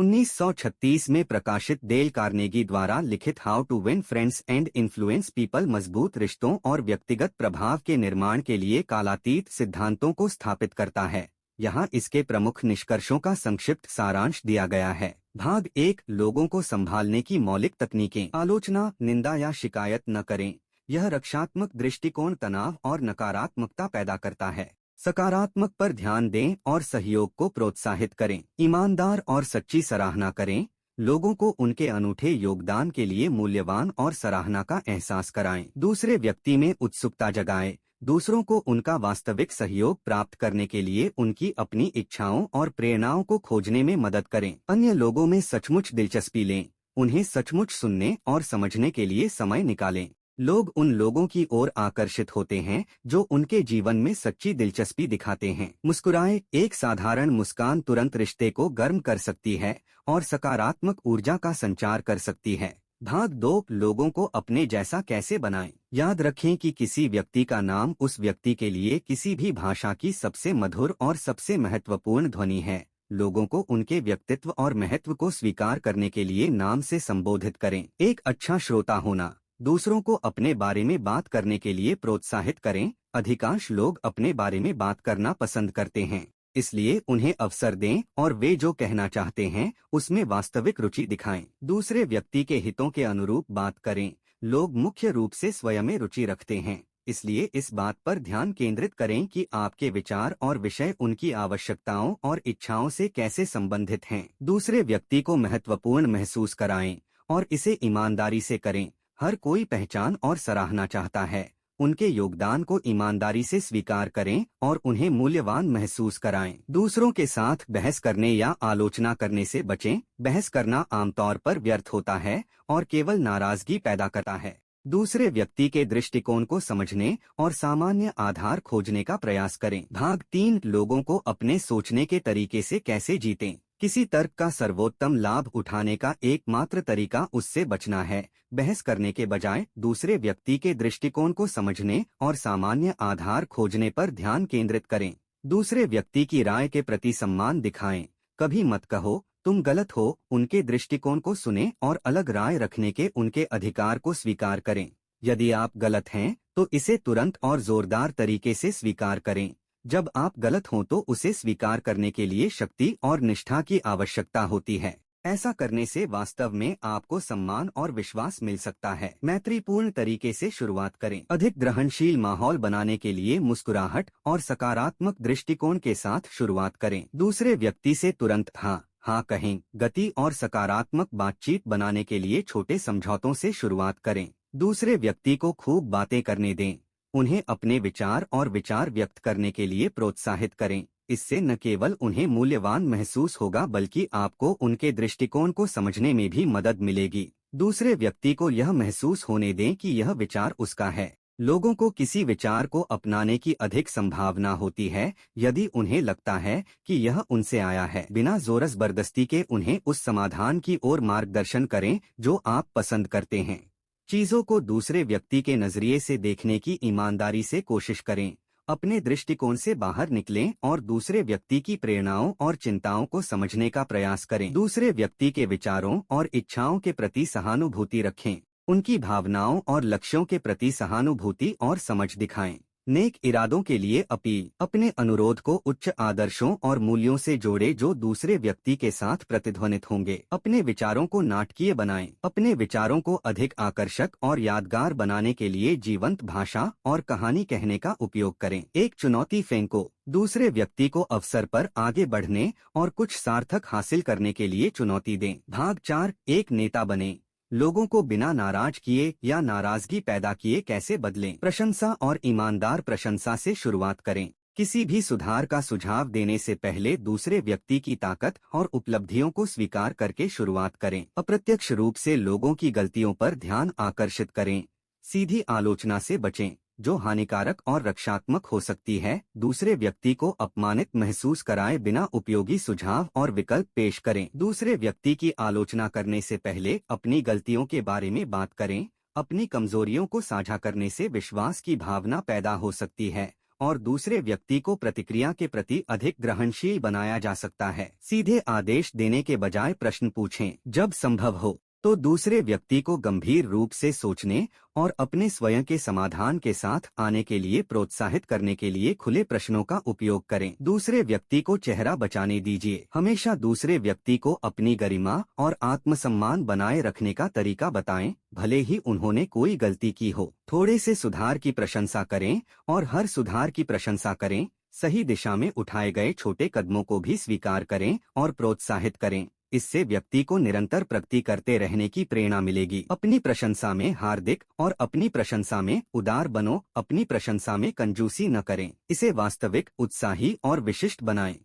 1936 में प्रकाशित del Carnegie द्वारा लिखित How to Win Friends and Influence People मजबूत रिश्तों और व्यक्तिगत प्रभाव के निर्माण के लिए कालातीत सिद्धांतों को स्थापित करता है। यहाँ इसके प्रमुख निष्कर्षों का संक्षिप्त सारांश दिया गया है। भाग 1, लोगों को संभालने की मौलिक तकनीकें। आलोचना, निंदा या शिकायत न करें। यह रक्षात्मक दृष्टिकोण तनाव और नकारात्मकता पैदा करता है। सकारात्मक पर ध्यान दें और सहयोग को प्रोत्साहित करें। ईमानदार और सच्ची सराहना करें। लोगों को उनके अनूठे योगदान के लिए मूल्यवान और सराहना का एहसास कराएं। दूसरे व्यक्ति में उत्सुकता जगाएं। दूसरों को उनका वास्तविक सहयोग प्राप्त करने के लिए उनकी अपनी इच्छाओं और प्रेरणाओं को खोजने में मदद करें। अन्य लोगों में सचमुच दिलचस्पी लें। उन्हें सचमुच सुनने और समझने के लिए समय निकालें। लोग उन लोगों की ओर आकर्षित होते हैं जो उनके जीवन में सच्ची दिलचस्पी दिखाते हैं। मुस्कुराएं। एक साधारण मुस्कान तुरंत रिश्ते को गर्म कर सकती है और सकारात्मक ऊर्जा का संचार कर सकती है। भाग 2, लोगों को अपने जैसा कैसे बनाएं। याद रखें कि किसी व्यक्ति का नाम उस व्यक्ति के लिए किसी भी भाषा की सबसे मधुर और सबसे महत्वपूर्ण ध्वनि है। लोगों को उनके व्यक्तित्व और महत्व को स्वीकार करने के लिए नाम से संबोधित करें। एक अच्छा श्रोता होना। दूसरों को अपने बारे में बात करने के लिए प्रोत्साहित करें। अधिकांश लोग अपने बारे में बात करना पसंद करते हैं, इसलिए उन्हें अवसर दें और वे जो कहना चाहते हैं उसमें वास्तविक रुचि दिखाएं। दूसरे व्यक्ति के हितों के अनुरूप बात करें। लोग मुख्य रूप से स्वयं में रुचि रखते हैं, इसलिए इस बात पर ध्यान केंद्रित करें कि आपके विचार और विषय उनकी आवश्यकताओं और इच्छाओं से कैसे संबंधित हैं। दूसरे व्यक्ति को महत्वपूर्ण महसूस कराएं और इसे ईमानदारी से करें। हर कोई पहचान और सराहना चाहता है। उनके योगदान को ईमानदारी से स्वीकार करें और उन्हें मूल्यवान महसूस कराएं। दूसरों के साथ बहस करने या आलोचना करने से बचें। बहस करना आमतौर पर व्यर्थ होता है और केवल नाराजगी पैदा करता है। दूसरे व्यक्ति के दृष्टिकोण को समझने और सामान्य आधार खोजने का प्रयास करें। भाग 3, लोगों को अपने सोचने के तरीके से कैसे जीतें। किसी तर्क का सर्वोत्तम लाभ उठाने का एकमात्र तरीका उससे बचना है। बहस करने के बजाय दूसरे व्यक्ति के दृष्टिकोण को समझने और सामान्य आधार खोजने पर ध्यान केंद्रित करें। दूसरे व्यक्ति की राय के प्रति सम्मान दिखाएं। कभी मत कहो तुम गलत हो। उनके दृष्टिकोण को सुनें और अलग राय रखने के उनके अधिकार को स्वीकार करें। यदि आप गलत हैं तो इसे तुरंत और जोरदार तरीके से स्वीकार करें। जब आप गलत हों तो उसे स्वीकार करने के लिए शक्ति और निष्ठा की आवश्यकता होती है। ऐसा करने से वास्तव में आपको सम्मान और विश्वास मिल सकता है। मैत्रीपूर्ण तरीके से शुरुआत करें। अधिक ग्रहणशील माहौल बनाने के लिए मुस्कुराहट और सकारात्मक दृष्टिकोण के साथ शुरुआत करें। दूसरे व्यक्ति से तुरंत हाँ कहें। गति और सकारात्मक बातचीत बनाने के लिए छोटे समझौतों से शुरुआत करें। दूसरे व्यक्ति को खूब बातें करने दें। उन्हें अपने विचार और विचार व्यक्त करने के लिए प्रोत्साहित करें। इससे न केवल उन्हें मूल्यवान महसूस होगा बल्कि आपको उनके दृष्टिकोण को समझने में भी मदद मिलेगी। दूसरे व्यक्ति को यह महसूस होने दें कि यह विचार उसका है। लोगों को किसी विचार को अपनाने की अधिक संभावना होती है यदि उन्हें लगता है कि यह उनसे आया है। बिना जोर जबरदस्ती के उन्हें उस समाधान की ओर मार्गदर्शन करें जो आप पसंद करते हैं। चीजों को दूसरे व्यक्ति के नजरिए से देखने की ईमानदारी से कोशिश करें। अपने दृष्टिकोण से बाहर निकलें और दूसरे व्यक्ति की प्रेरणाओं और चिंताओं को समझने का प्रयास करें। दूसरे व्यक्ति के विचारों और इच्छाओं के प्रति सहानुभूति रखें। उनकी भावनाओं और लक्ष्यों के प्रति सहानुभूति और समझ दिखाएं। नेक इरादों के लिए अपील। अपने अनुरोध को उच्च आदर्शों और मूल्यों से जोड़े जो दूसरे व्यक्ति के साथ प्रतिध्वनित होंगे। अपने विचारों को नाटकीय बनाएं। अपने विचारों को अधिक आकर्षक और यादगार बनाने के लिए जीवंत भाषा और कहानी कहने का उपयोग करें। एक चुनौती फेंको। दूसरे व्यक्ति को अवसर पर आगे बढ़ने और कुछ सार्थक हासिल करने के लिए चुनौती दें। भाग 4, एक नेता बने। लोगों को बिना नाराज किए या नाराजगी पैदा किए कैसे बदलें। प्रशंसा और ईमानदार प्रशंसा से शुरुआत करें। किसी भी सुधार का सुझाव देने से पहले दूसरे व्यक्ति की ताकत और उपलब्धियों को स्वीकार करके शुरुआत करें। अप्रत्यक्ष रूप से लोगों की गलतियों पर ध्यान आकर्षित करें। सीधी आलोचना से बचें जो हानिकारक और रक्षात्मक हो सकती है। दूसरे व्यक्ति को अपमानित महसूस कराए बिना उपयोगी सुझाव और विकल्प पेश करें। दूसरे व्यक्ति की आलोचना करने से पहले अपनी गलतियों के बारे में बात करें। अपनी कमजोरियों को साझा करने से विश्वास की भावना पैदा हो सकती है और दूसरे व्यक्ति को प्रतिक्रिया के प्रति अधिक ग्रहणशील बनाया जा सकता है। सीधे आदेश देने के बजाय प्रश्न पूछें। जब संभव हो तो दूसरे व्यक्ति को गंभीर रूप से सोचने और अपने स्वयं के समाधान के साथ आने के लिए प्रोत्साहित करने के लिए खुले प्रश्नों का उपयोग करें। दूसरे व्यक्ति को चेहरा बचाने दीजिए। हमेशा दूसरे व्यक्ति को अपनी गरिमा और आत्मसम्मान बनाए रखने का तरीका बताएं, भले ही उन्होंने कोई गलती की हो। थोड़े से सुधार की प्रशंसा करें और हर सुधार की प्रशंसा करें। सही दिशा में उठाए गए छोटे कदमों को भी स्वीकार करें और प्रोत्साहित करें। इससे व्यक्ति को निरंतर प्रगति करते रहने की प्रेरणा मिलेगी। अपनी प्रशंसा में हार्दिक और अपनी प्रशंसा में उदार बनो। अपनी प्रशंसा में कंजूसी न करें। इसे वास्तविक, उत्साही और विशिष्ट बनाएं।